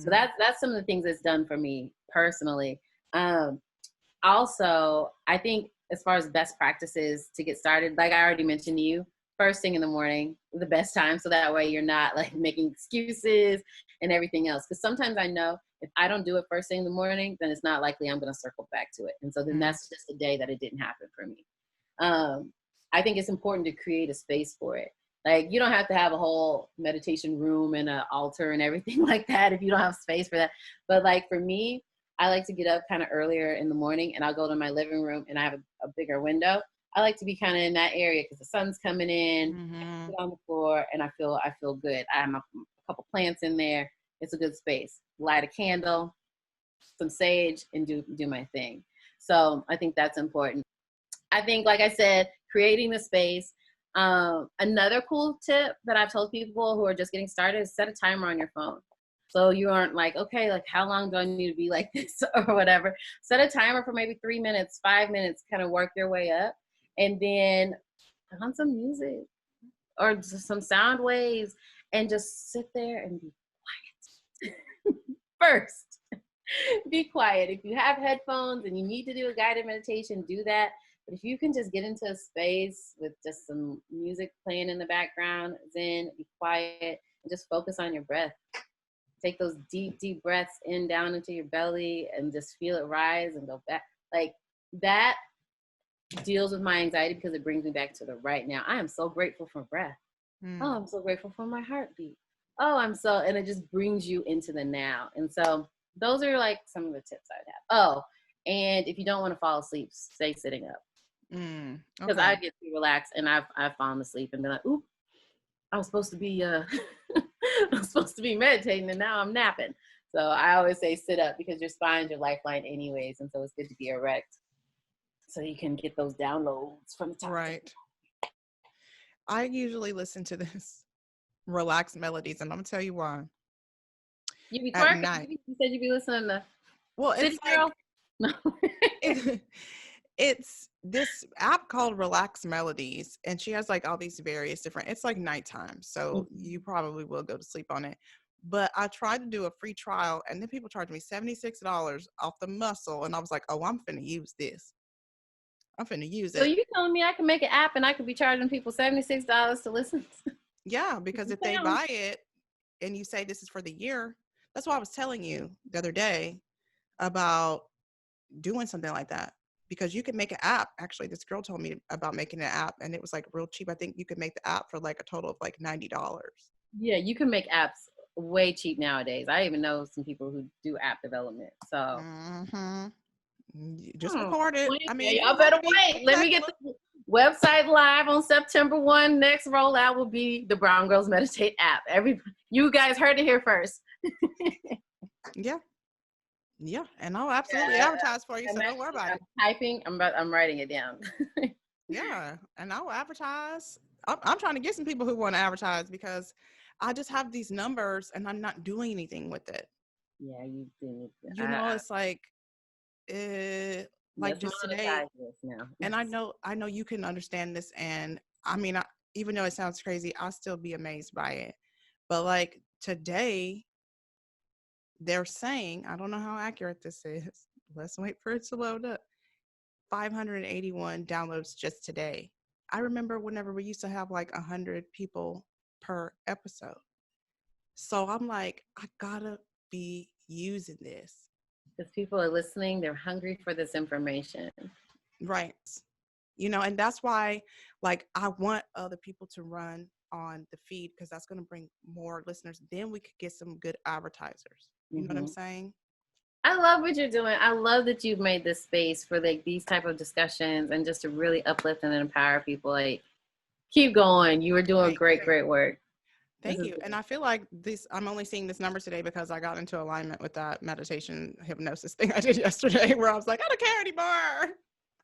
So that's some of the things it's done for me personally. Um, Also, I think as far as best practices to get started, like I already mentioned to you, first thing in the morning, the best time. So that way you're not like making excuses and everything else. Because sometimes I know if I don't do it first thing in the morning, then it's not likely I'm going to circle back to it. And so then that's just a day that it didn't happen for me. I think it's important to create a space for it. Like you don't have to have a whole meditation room and an altar and everything like that if you don't have space for that. But like for me, I like to get up kind of earlier in the morning and I'll go to my living room and I have a bigger window. I like to be kind of in that area because the sun's coming in, I sit on the floor and I feel good. I have a couple plants in there. It's a good space. Light a candle, some sage, and do my thing. So I think that's important. I think, like I said, creating the space. Another cool tip that I've told people who are just getting started is set a timer on your phone. So you aren't like, okay, like how long do I need to be like this or whatever. Set a timer for maybe 3 minutes, 5 minutes, kind of work your way up. And then put on some music or just some sound waves and just sit there and be quiet. First, be quiet. If you have headphones and you need to do a guided meditation, do that. But if you can just get into a space with just some music playing in the background, then be quiet and just focus on your breath. Take those deep, deep breaths in down into your belly and just feel it rise and go back. Like that deals with my anxiety because it brings me back to the right now. I am so grateful for breath. Oh, I'm so grateful for my heartbeat. And it just brings you into the now. And so those are like some of the tips I would have. Oh, and if you don't want to fall asleep, stay sitting up. Because I get too relaxed and I've fallen asleep and been like, oop, I was supposed to be I'm supposed to be meditating and now I'm napping. So I always say sit up because your spine's your lifeline anyways. And so it's good to be erect so you can get those downloads from the top. Right. I usually listen to this relaxed melodies and I'm gonna tell you why. You be At twerking? night. You said you be listening to It's Girl? No. it's this app called Relax Melodies, and she has like all these various different, it's like nighttime, so you probably will go to sleep on it. But I tried to do a free trial and then people charged me $76 off the muscle, and I was like, oh, I'm finna use this. I'm finna use it. So you telling me I can make an app and I could be charging people $76 to listen? Yeah, because if they buy it and you say this is for the year, that's why I was telling you the other day about doing something like that. Because you can make an app. Actually, this girl told me about making an app and it was like real cheap. I think you could make the app for like a total of like $90. Yeah, you can make apps way cheap nowadays. I even know some people who do app development. So just record it. I mean, y'all better wait. Let me get the website live on September 1. Next rollout will be the Brown Girls Meditate app. You guys heard it here first. Yeah, and I'll absolutely advertise for you, so don't worry about it. I'm writing it down. Yeah, and I'll advertise. I'm trying to get some people who want to advertise because I just have these numbers and I'm not doing anything with it. Yeah, you do. It's like just today. And I know you can understand this, and I mean, even though it sounds crazy, I'll still be amazed by it. But like today, they're saying, I don't know how accurate this is. Let's wait for it to load up. 581 downloads just today. I remember whenever we used to have like 100 people per episode. So I'm like, I gotta be using this. Because people are listening, they're hungry for this information. Right. And that's why, like, I want other people to run on the feed because that's going to bring more listeners. Then we could get some good advertisers. You know what I'm saying? I love what you're doing. I love that you've made this space for like these type of discussions and just to really uplift and empower people. Like, keep going. You are doing great work. Thank you. And I feel like I'm only seeing this number today because I got into alignment with that meditation hypnosis thing I did yesterday where I was like, I don't care anymore.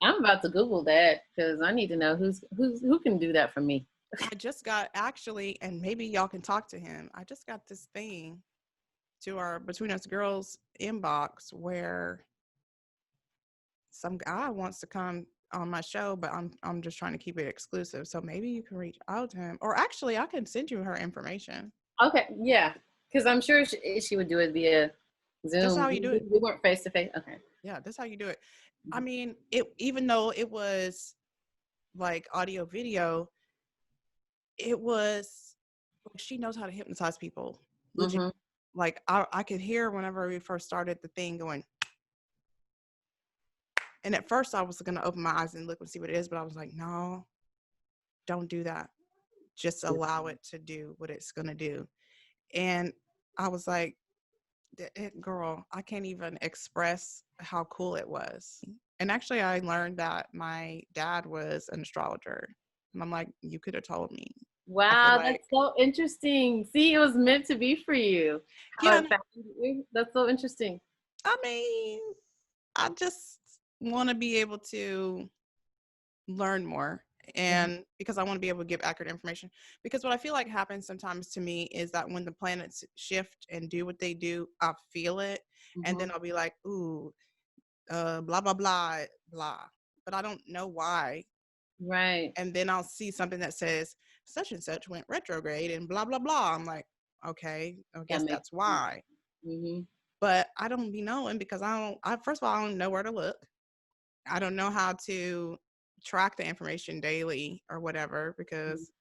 I'm about to Google that because I need to know who can do that for me. I just got and maybe y'all can talk to him. I just got this thing to our Between Us Girls inbox where some guy wants to come on my show, but I'm just trying to keep it exclusive. So maybe you can reach out to him, or actually I can send you her information. Okay. Yeah. Because I'm sure she would do it via Zoom. That's how you do it. We weren't face to face. Okay. Yeah, that's how you do it. I mean, even though it was like audio video, it was like she knows how to hypnotize people. Legit. Mm-hmm. Like I could hear whenever we first started the thing going. And at first I was going to open my eyes and look and see what it is, but I was like, no, don't do that. Just allow it to do what it's going to do. And I was like, girl, I can't even express how cool it was. And actually, I learned that my dad was an astrologer. And I'm like, you could have told me. Wow, Like, that's so interesting. See, it was meant to be for you. yeah, That's so interesting. I mean, I just want to be able to learn more. And because I want to be able to give accurate information. Because what I feel like happens sometimes to me is that when the planets shift and do what they do, I feel it. And then I'll be like, ooh, blah, blah, blah, blah. But I don't know why. Right. And then I'll see something that says such and such went retrograde and blah, blah, blah. I'm like, okay, I guess that's why. But I don't be knowing because first of all, I don't know where to look. I don't know how to track the information daily or because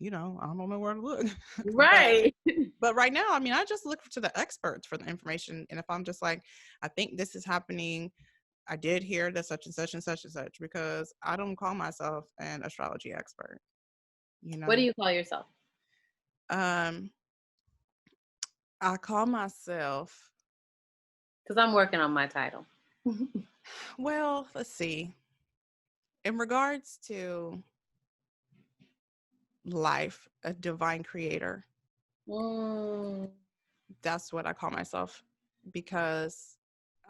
I don't know where to look. Right. but right now, I mean, I just look to the experts for the information. And if I'm just like, I think this is happening, I did hear that such and such and such and such, because I don't call myself an astrology expert. What do you call yourself? I call myself, because I'm working on my title. well, let's see. In regards to life, a divine creator. That's what I call myself, because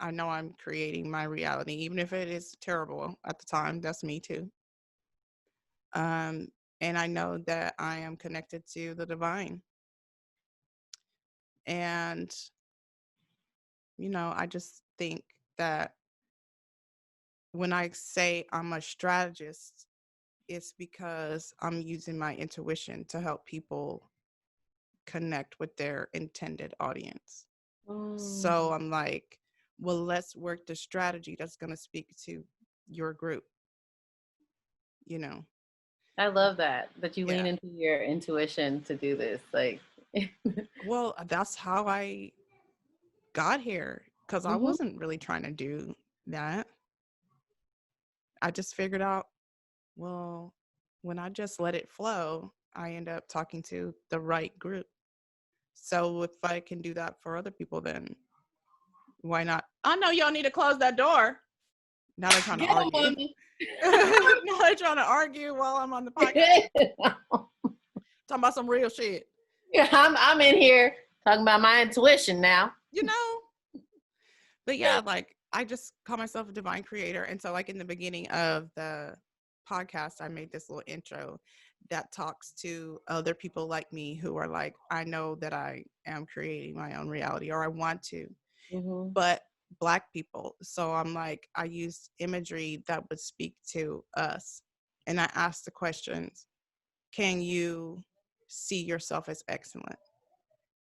I know I'm creating my reality, even if it is terrible at the time. That's me too. And I know that I am connected to the divine. And, I just think that when I say I'm a strategist, it's because I'm using my intuition to help people connect with their intended audience. So I'm like, well, let's work the strategy that's going to speak to your group. I love that you lean into your intuition to do this. Like, well, that's how I got here, because I wasn't really trying to do that. I just figured out, well, when I just let it flow, I end up talking to the right group. So if I can do that for other people, then why not? I know y'all need to close that door. Now they're trying to argue. Now they're trying to argue while I'm on the podcast. Talking about some real shit. Yeah, I'm in here talking about my intuition now. But yeah, like I just call myself a divine creator. And so like in the beginning of the podcast, I made this little intro that talks to other people like me who are like, I know that I am creating my own reality, or I want to, but Black people. So I'm like, I used imagery that would speak to us. And I asked the questions, can you see yourself as excellent?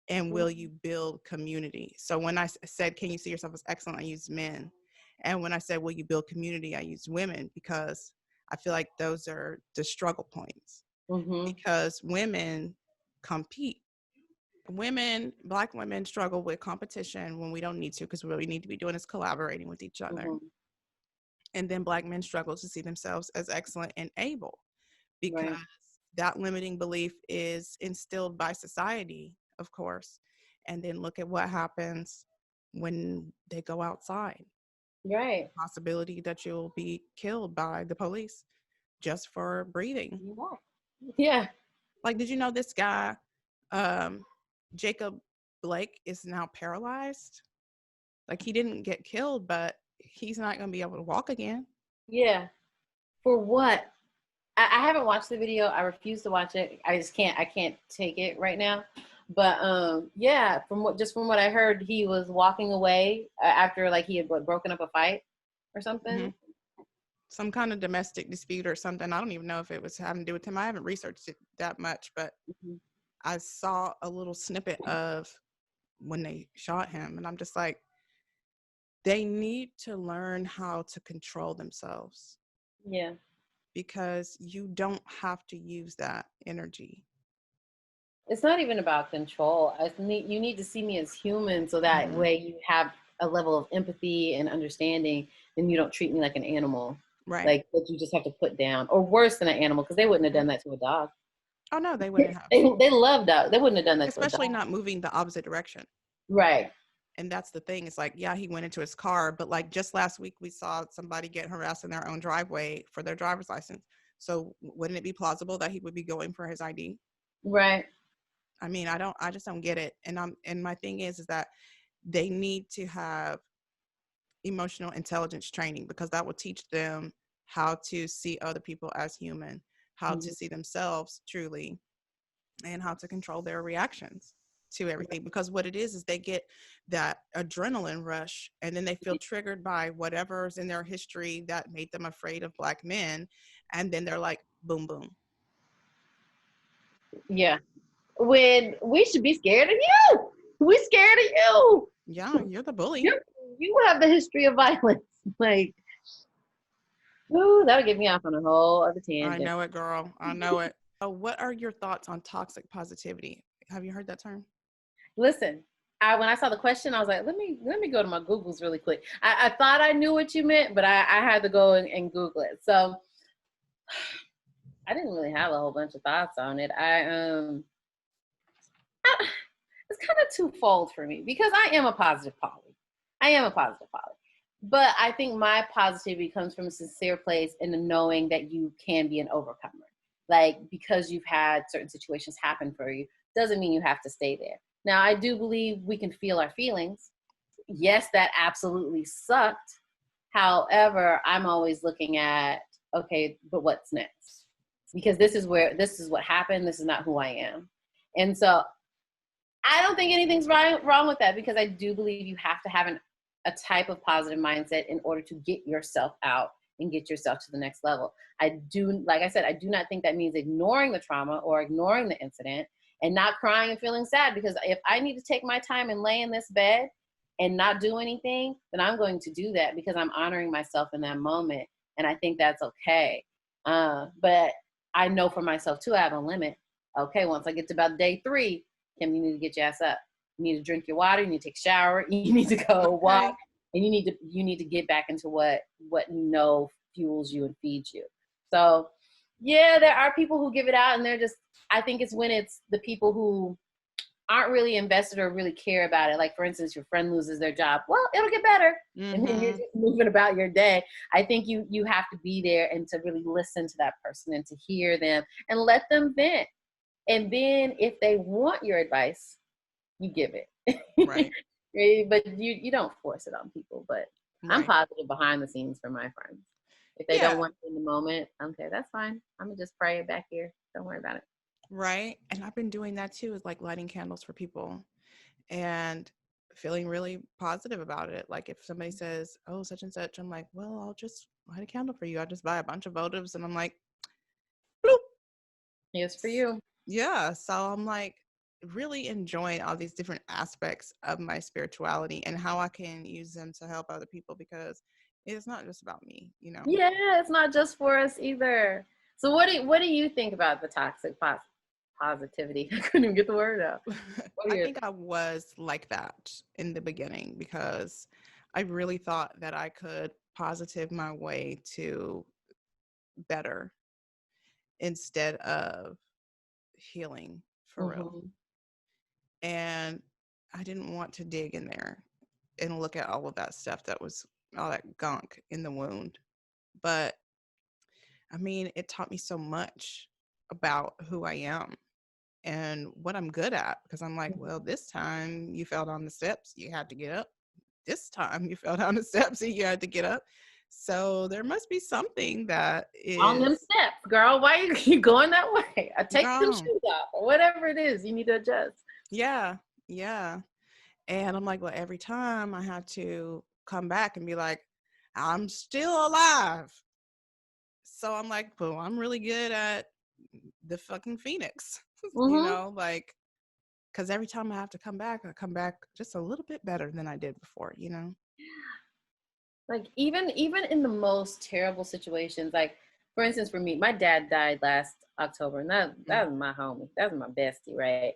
And will you build community? So when I said, can you see yourself as excellent, I used men. And when I said, will you build community, I used women, because I feel like those are the struggle points. Because women compete. Black women struggle with competition when we don't need to, because what we need to be doing is collaborating with each other. And then Black men struggle to see themselves as excellent and able, because that limiting belief is instilled by society, of course. And then look at what happens when they go outside. Right. Possibility that you'll be killed by the police just for breathing. Yeah. Like, did you know this guy, Jacob Blake, is now paralyzed? Like, he didn't get killed, but he's not going to be able to walk again. Yeah. For what? I haven't watched the video. I refuse to watch it. I can't take it right now. But yeah, from what I heard, he was walking away after like he had broken up a fight or something. Some kind of domestic dispute or something. I don't even know if it was having to do with him. I haven't researched it that much, but I saw a little snippet of when they shot him, and I'm just like, they need to learn how to control themselves. Yeah. Because you don't have to use that energy. It's not even about control. You need to see me as human, so that way you have a level of empathy and understanding, and you don't treat me like an animal. Right. Like that you just have to put down, or worse than an animal, because they wouldn't have done that to a dog. Oh no, they wouldn't have. They love dogs. They wouldn't have done that to a dog. Especially not moving the opposite direction. Right. And that's the thing. It's like, yeah, he went into his car, but like just last week we saw somebody get harassed in their own driveway for their driver's license. So wouldn't it be plausible that he would be going for his ID? Right. I mean, I just don't get it. And my thing is that they need to have emotional intelligence training, because that will teach them how to see other people as human, how to see themselves truly, and how to control their reactions to everything. Because what it is they get that adrenaline rush, and then they feel triggered by whatever's in their history that made them afraid of Black men, and then they're like, boom, boom. Yeah. When we should be scared of you. We're scared of you. Yeah, you're the bully. You have the history of violence. Like, ooh, that would get me off on a whole other tangent. I know it, girl. I know it. What are your thoughts on toxic positivity? Have you heard that term? Listen, when I saw the question, I was like, let me go to my Googles really quick. I thought I knew what you meant, but I had to go and Google it. So I didn't really have a whole bunch of thoughts on it. It's kind of twofold for me, because I am a positive poly. But I think my positivity comes from a sincere place in the knowing that you can be an overcomer. Like, because you've had certain situations happen for you, doesn't mean you have to stay there. Now, I do believe we can feel our feelings. Yes, that absolutely sucked. However, I'm always looking at, okay, but what's next? Because this is what happened. This is not who I am. And so I don't think anything's wrong with that, because I do believe you have to have a type of positive mindset in order to get yourself out and get yourself to the next level. Like I said, I do not think that means ignoring the trauma or ignoring the incident and not crying and feeling sad, because if I need to take my time and lay in this bed and not do anything, then I'm going to do that, because I'm honoring myself in that moment. And I think that's okay. But I know for myself too, I have a limit. Okay, once I get to about day 3, Kim, you need to get your ass up. You need to drink your water. You need to take a shower. You need to go walk, and you need to get back into what you know fuels you and feeds you. So, yeah, there are people who give it out, and they're just. I think it's when it's the people who aren't really invested or really care about it. Like, for instance, your friend loses their job. Well, it'll get better, and then you're just moving about your day. I think you have to be there and to really listen to that person and to hear them and let them vent. And then if they want your advice, you give it. Right. But you don't force it on people. But Right. I'm positive behind the scenes for my friends. If they don't want it in the moment, okay, that's fine. I'm going to just pray it back here. Don't worry about it. Right. And I've been doing that too, is like lighting candles for people and feeling really positive about it. Like if somebody says, oh, such and such, I'm like, well, I'll just light a candle for you. I'll just buy a bunch of votives, and I'm like, bloop. Here's for you. Yeah. So I'm like really enjoying all these different aspects of my spirituality and how I can use them to help other people, because it's not just about me, you know? Yeah, it's not just for us either. So what do you think about the toxic positivity? I couldn't even get the word out. I think I was like that in the beginning, because I really thought that I could positive my way to better instead of healing for real. And I didn't want to dig in there and look at all of that stuff that was all that gunk in the wound. But I mean, it taught me so much about who I am and what I'm good at, because I'm like, well, this time you fell down the steps, you had to get up. This time you fell down the steps and you had to get up. So there must be something that is on them steps, girl. Why you keep going that way? I take them shoes off or whatever it is you need to adjust. Yeah. And I'm like, well, every time I had to come back and be like, I'm still alive. So I'm like, well, I'm really good at the fucking Phoenix. You Mm-hmm. know, like, because every time I have to come back, I come back just a little bit better than I did before, you know? Like even in the most terrible situations, like for instance, for me, my dad died last October, and Mm. that was my homie, that was my bestie, right?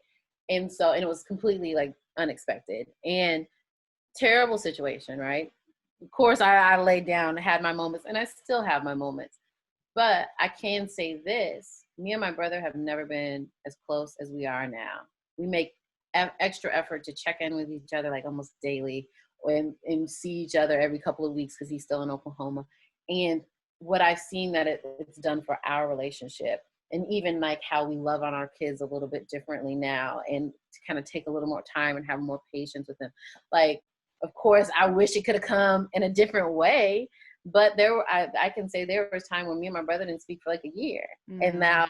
And it was completely like unexpected and terrible situation, right? Of course, I laid down, had my moments, and I still have my moments. But I can say this: me and my brother have never been as close as we are now. We make extra effort to check in with each other like almost daily, and see each other every couple of weeks because he's still in Oklahoma. And what I've seen that it's done for our relationship, and even like how we love on our kids a little bit differently now, and to kind of take a little more time and have more patience with them. Like, of course, I wish it could have come in a different way, but I can say there was time when me and my brother didn't speak for like a year, and Mm. now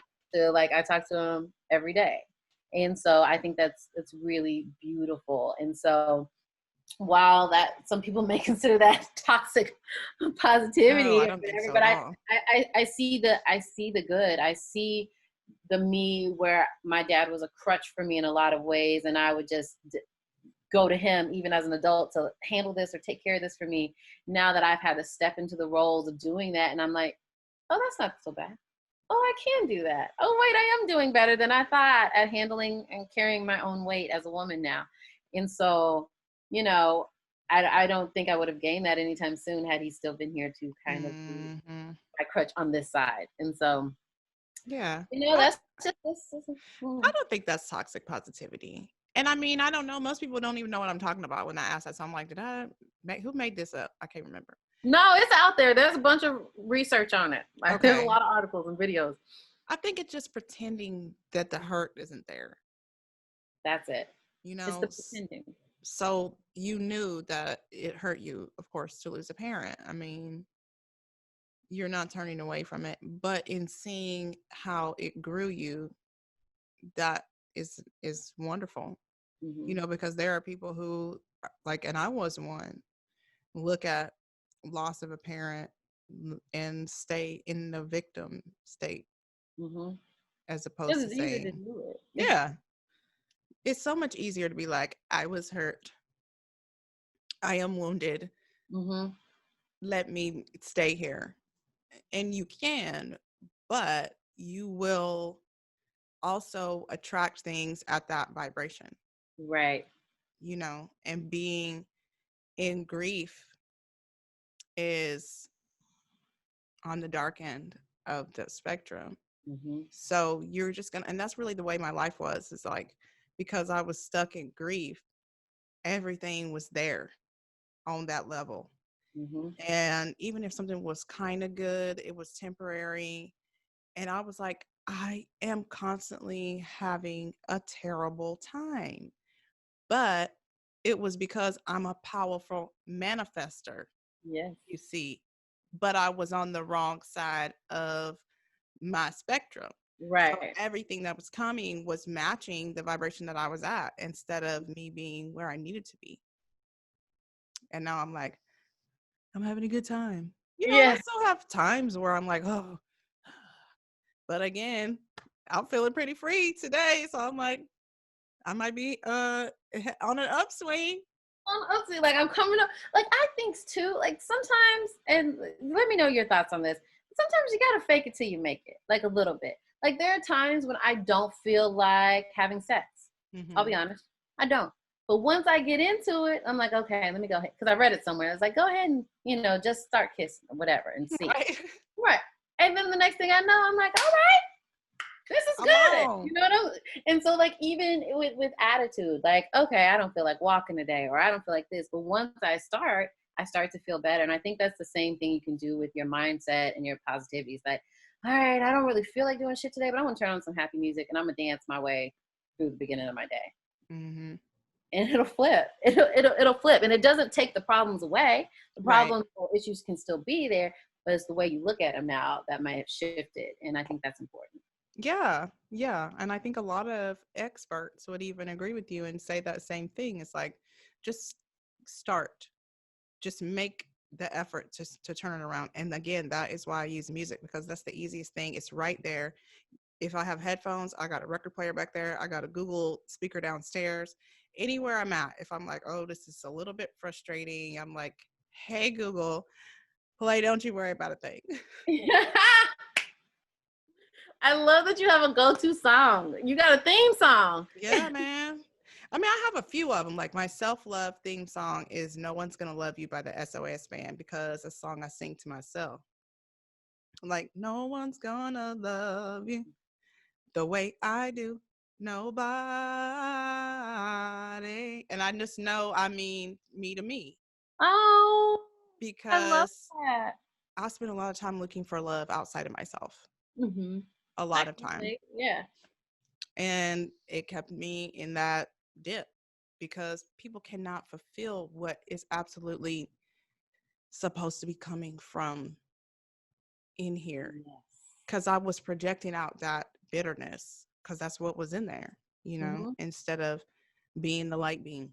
like I talk to him every day, and so I think it's really beautiful. And so while that some people may consider that toxic No, I positivity or don't think whatever, so but at all. I see the good. I see the me where my dad was a crutch for me in a lot of ways, and I would just go to him even as an adult to handle this or take care of this for me. Now that I've had to step into the roles of doing that, and I'm like, oh, that's not so bad. Oh, I can do that. Oh, wait, I am doing better than I thought at handling and carrying my own weight as a woman now. And so, you know, I don't think I would have gained that anytime soon had he still been here to kind of be Hmm. my crutch on this side. And so, Yeah. I, that's just this. I don't think that's toxic positivity. And I mean, I don't know. Most people don't even know what I'm talking about when I ask that. So I'm like, who made this up? I can't remember. No, it's out there. There's a bunch of research on it. Like, there's a Okay. lot of articles and videos. I think it's just pretending that the hurt isn't there, That's it. you It's know? the pretending. So you knew that it hurt you, of course, to lose a parent. I mean, you're not turning away from it, but in seeing how it grew you, that is wonderful. You Mm-hmm. know, because there are people who like, and I was one, look at loss of a parent and stay in the victim state Mm-hmm. as It opposed to was easy to saying, do it. yeah, it's so much easier to be like, I was hurt, I am wounded, Mm-hmm. let me stay here. And you can, but you will also attract things at that vibration, Right. you know, and being in grief is on the dark end of the spectrum. Mm-hmm. So you're just gonna, and that's really the way my life was, is like, because I was stuck in grief, everything was there on that level. Mm-hmm. And even if something was kind of good, it was temporary. And I was like, I am constantly having a terrible time. But it was because I'm a powerful manifester, Yes. you see. But I was on the wrong side of my spectrum. So Right. everything that was coming was matching the vibration that I was at instead of me being where I needed to be. And now I'm like, I'm having a good time. You know, I Yeah. still have times where I'm like, oh, but again, I'm feeling pretty free today. So I'm like, I might be on an upswing. Honestly, like I'm coming up. Like I think too. Like sometimes, and let me know your thoughts on this. Sometimes you gotta fake it till you make it, like a little bit. Like there are times when I don't feel like having sex. I'll be Mm-hmm. honest, I don't. But once I get into it, I'm like, okay, let me go ahead because I read it somewhere. It's like, go ahead and just start kissing or whatever and see. Right. Right. And then the next thing I know, I'm like, all right, this is I'm good. on. And so like even with attitude, like, okay, I don't feel like walking today, or I don't feel like this. But once I start to feel better. And I think that's the same thing you can do with your mindset and your positivity. It's like, all right, I don't really feel like doing shit today, but I'm gonna turn on some happy music and I'm gonna dance my way through the beginning of my day. Mm-hmm. And it'll flip. It'll flip. And it doesn't take the problems away. The Right. problems or issues can still be there, but it's the way you look at them now that might have shifted. And I think that's important. Yeah. Yeah. And I think a lot of experts would even agree with you and say that same thing. It's like, just start, just make the effort to turn it around. And again, that is why I use music, because that's the easiest thing. It's right there. If I have headphones, I got a record player back there. I got a Google speaker downstairs. Anywhere I'm at, if I'm like, oh, this is a little bit frustrating, I'm like, hey, Google, play Don't You Worry About a Thing. I love that you have a go-to song. You got a theme song. Yeah, man. I mean, I have a few of them. Like my self-love theme song is No One's Gonna Love You by the SOS Band, because it's a song I sing to myself. Like, no one's gonna love you the way I do. Nobody. And I just know, I mean, me to me. Oh, I love Because that. I spend a lot of time looking for love outside of myself. Mm-hmm. A lot of time. Yeah. And it kept me in that dip, because people cannot fulfill what is absolutely supposed to be coming from in here. Yes. Because I was projecting out that bitterness, because that's what was in there, you know, instead of being the light beam.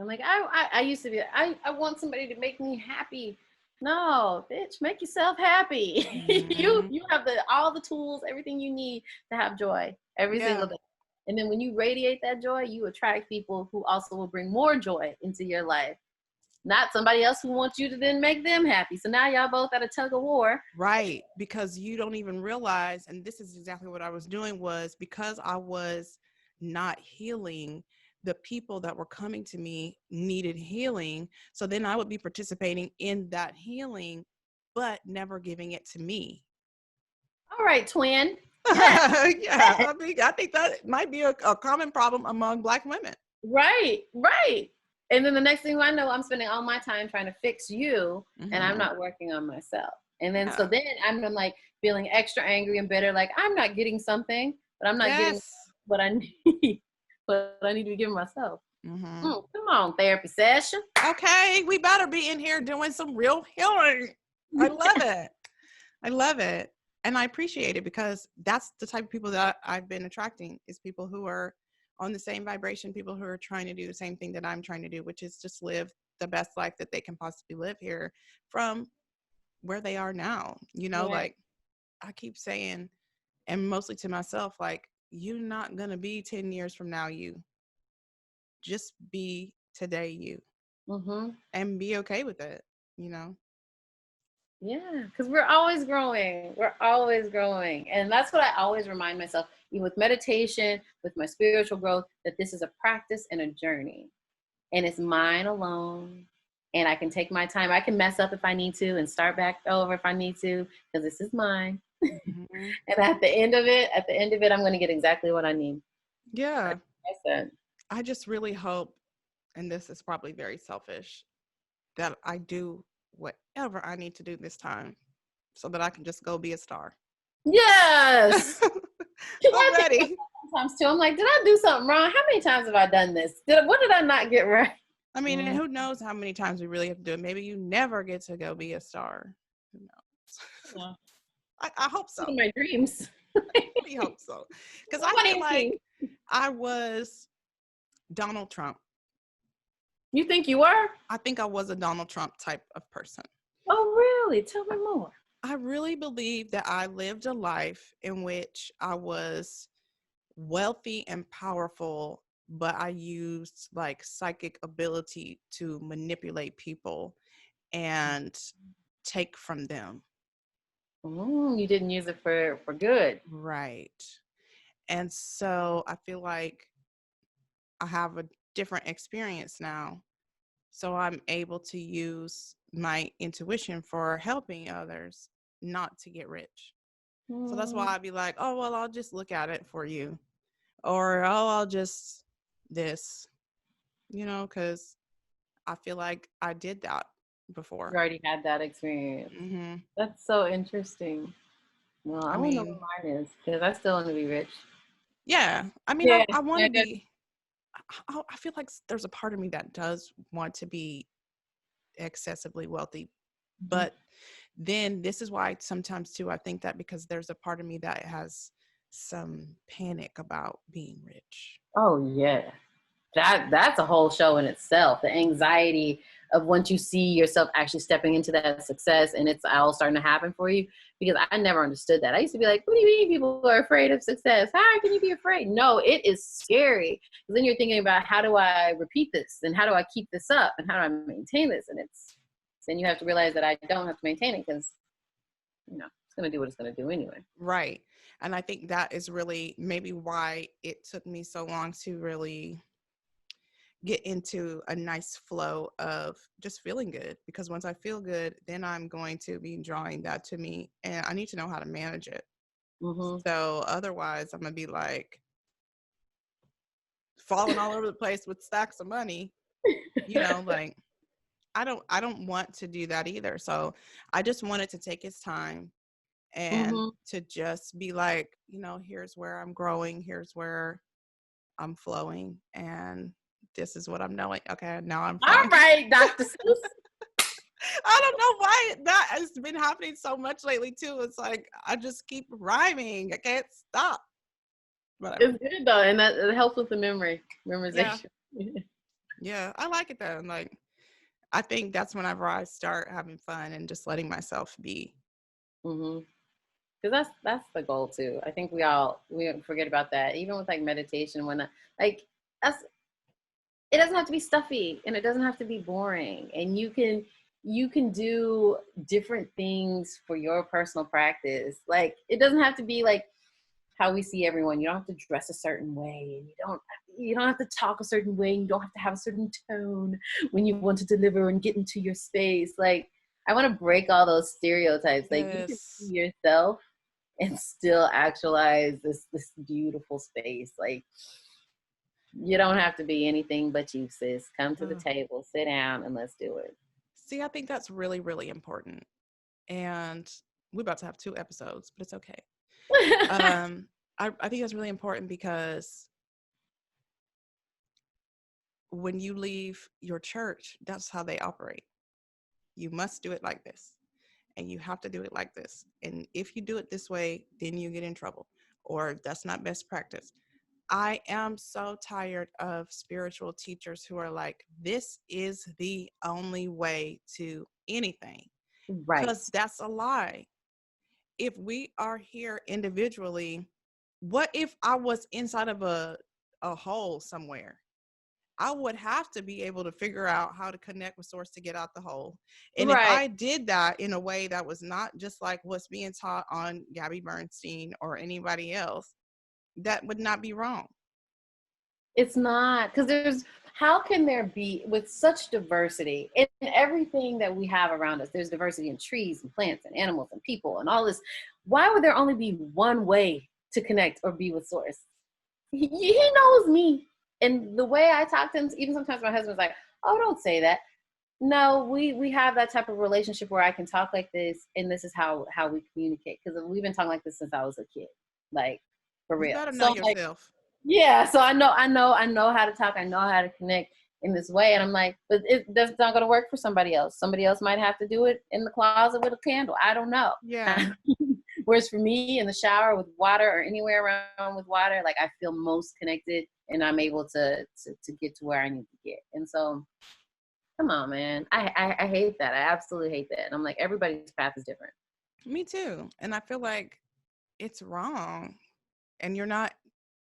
I'm like, I used to be, I want somebody to make me happy. No, bitch, make yourself happy. Mm-hmm. You have all the tools, everything you need to have joy every single day. And then when you radiate that joy, you attract people who also will bring more joy into your life. Not somebody else who wants you to then make them happy. So now y'all both at a tug of war. Right. Because you don't even realize, and this is exactly what I was doing, was because I was not healing, the people that were coming to me needed healing. So then I would be participating in that healing, but never giving it to me. All right, twin. Yeah. Yeah. I mean, I think that might be a common problem among Black women. Right. And then the next thing I know, I'm spending all my time trying to fix you, and I'm not working on myself. And then, so then I'm like feeling extra angry and bitter, like I'm not getting something, but I'm not getting what I need, what I need to be giving myself. Come on, therapy session. Okay, we better be in here doing some real healing. I love it. I love it. And I appreciate it, because that's the type of people that I've been attracting, is people who are on the same vibration, people who are trying to do the same thing that I'm trying to do, which is just live the best life that they can possibly live here from where they are now. You know, like I keep saying, and mostly to myself, like, you're not going to be 10 years from now, you. Just be today, you. And be okay with it, you know? Yeah, because we're always growing. And that's what I always remind myself, even with meditation, with my spiritual growth, that this is a practice and a journey. And it's mine alone. And I can take my time. I can mess up if I need to and start back over if I need to, because this is mine. And at the end of it, I'm going to get exactly what I need. Yeah. I just really hope, and this is probably very selfish, that I do whatever I need to do this time so that I can just go be a star. Yes. I'm ready. Sometimes too, I'm like, did I do something wrong? How many times have I done this? What did I not get right? I mean, and who knows how many times we really have to do it. Maybe you never get to go be a star. Who knows? Yeah. I hope so. In my dreams. I really hope so. Because I feel like I was Donald Trump. You think you were? I think I was a Donald Trump type of person. Oh, really? Tell me more. I really believe that I lived a life in which I was wealthy and powerful, but I used like psychic ability to manipulate people and take from them. You didn't use it for good. Right. And so I feel like I have a different experience now. So I'm able to use my intuition for helping others, not to get rich. So that's why I'd be like, oh, well, I'll just look at it for you. Or, oh, I'll just this, you know, because I feel like I did that before. You already had that experience. That's so interesting. Well, I don't know what mine is, because I still want to be rich. Yeah. I mean, I want to be, I feel like there's a part of me that does want to be excessively wealthy. But then this is why sometimes too, I think that because there's a part of me that has some panic about being rich. Oh, yeah. That's a whole show in itself. The anxiety of once you see yourself actually stepping into that success and it's all starting to happen for you. Because I never understood that. I used to be like, what do you mean people are afraid of success? How can you be afraid? No, it is scary. Because then you're thinking about, how do I repeat this? And how do I keep this up? And how do I maintain this? And then you have to realize that I don't have to maintain it, because, it's going to do what it's going to do anyway. Right. And I think that is really maybe why it took me so long to really get into a nice flow of just feeling good, because once I feel good, then I'm going to be drawing that to me, and I need to know how to manage it. Mm-hmm. So otherwise I'm gonna be like falling all over the place with stacks of money, like I don't want to do that either. So I just wanted to take its time and Mm-hmm. to just be like, here's where I'm growing, here's where I'm flowing, and this is what I'm knowing. Okay, now I'm All fine. right, Dr. Seuss. I don't know why that has been happening so much lately too. It's like I just keep rhyming. I can't stop. Whatever. It's good though, and that it helps with the memorization. Yeah, I like it though. And like, I think that's whenever I start having fun and just letting myself be. Mm-hmm. Because that's the goal too. I think we forget about that. Even with like meditation, when like that's it doesn't have to be stuffy and it doesn't have to be boring. And you can do different things for your personal practice. Like it doesn't have to be like how we see everyone. You don't have to dress a certain way, and you don't have to talk a certain way, and you don't have to have a certain tone when you want to deliver and get into your space. Like I want to break all those stereotypes. Like you can Yes. see yourself and still actualize this beautiful space. Like you don't have to be anything but you, sis. Come to the table, sit down, and let's do it. See, I think that's really, really important. And we're about to have 2 episodes, but it's okay. I think that's really important because when you leave your church, that's how they operate. You must do it like this, and you have to do it like this. And if you do it this way, then you get in trouble, or that's not best practice. I am so tired of spiritual teachers who are like, this is the only way to anything, Right. because that's a lie. If we are here individually, what if I was inside of a hole somewhere? I would have to be able to figure out how to connect with source to get out the hole. And if Right. I did that in a way that was not just like what's being taught on Gabby Bernstein or anybody else, that would not be wrong. It's not, because how can there be, with such diversity in everything that we have around us, there's diversity in trees and plants and animals and people and all this. Why would there only be one way to connect or be with source? He knows me. And the way I talk to him, even sometimes my husband's like, oh, don't say that. No, we have that type of relationship where I can talk like this, and this is how we communicate, because we've been talking like this since I was a kid, like for You real. better know So like, yourself. yeah, so I know how to talk, I know how to connect in this way, and I'm like, but that's not going to work for somebody else. Somebody else might have to do it in the closet with a candle. I don't know. Yeah. Whereas for me, in the shower with water or anywhere around with water, like I feel most connected, and I'm able to get to where I need to get. And so, come on, man, I hate that. I absolutely hate that. And I'm like, everybody's path is different. Me too. And I feel like it's wrong. And you're not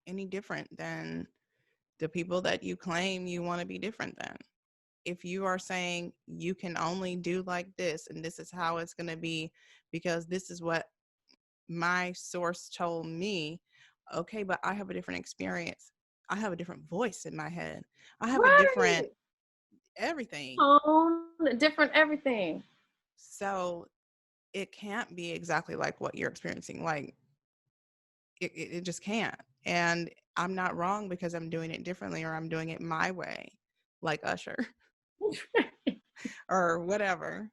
any different than the people that you claim you want to be different than. If you are saying you can only do like this and this is how it's going to be because this is what my source told me, okay, but I have a different experience. I have a different voice in my head. I have a different Right. everything. Tone, different everything. So it can't be exactly like what you're experiencing. Like it just can't. And I'm not wrong because I'm doing it differently or I'm doing it my way, like Usher or whatever.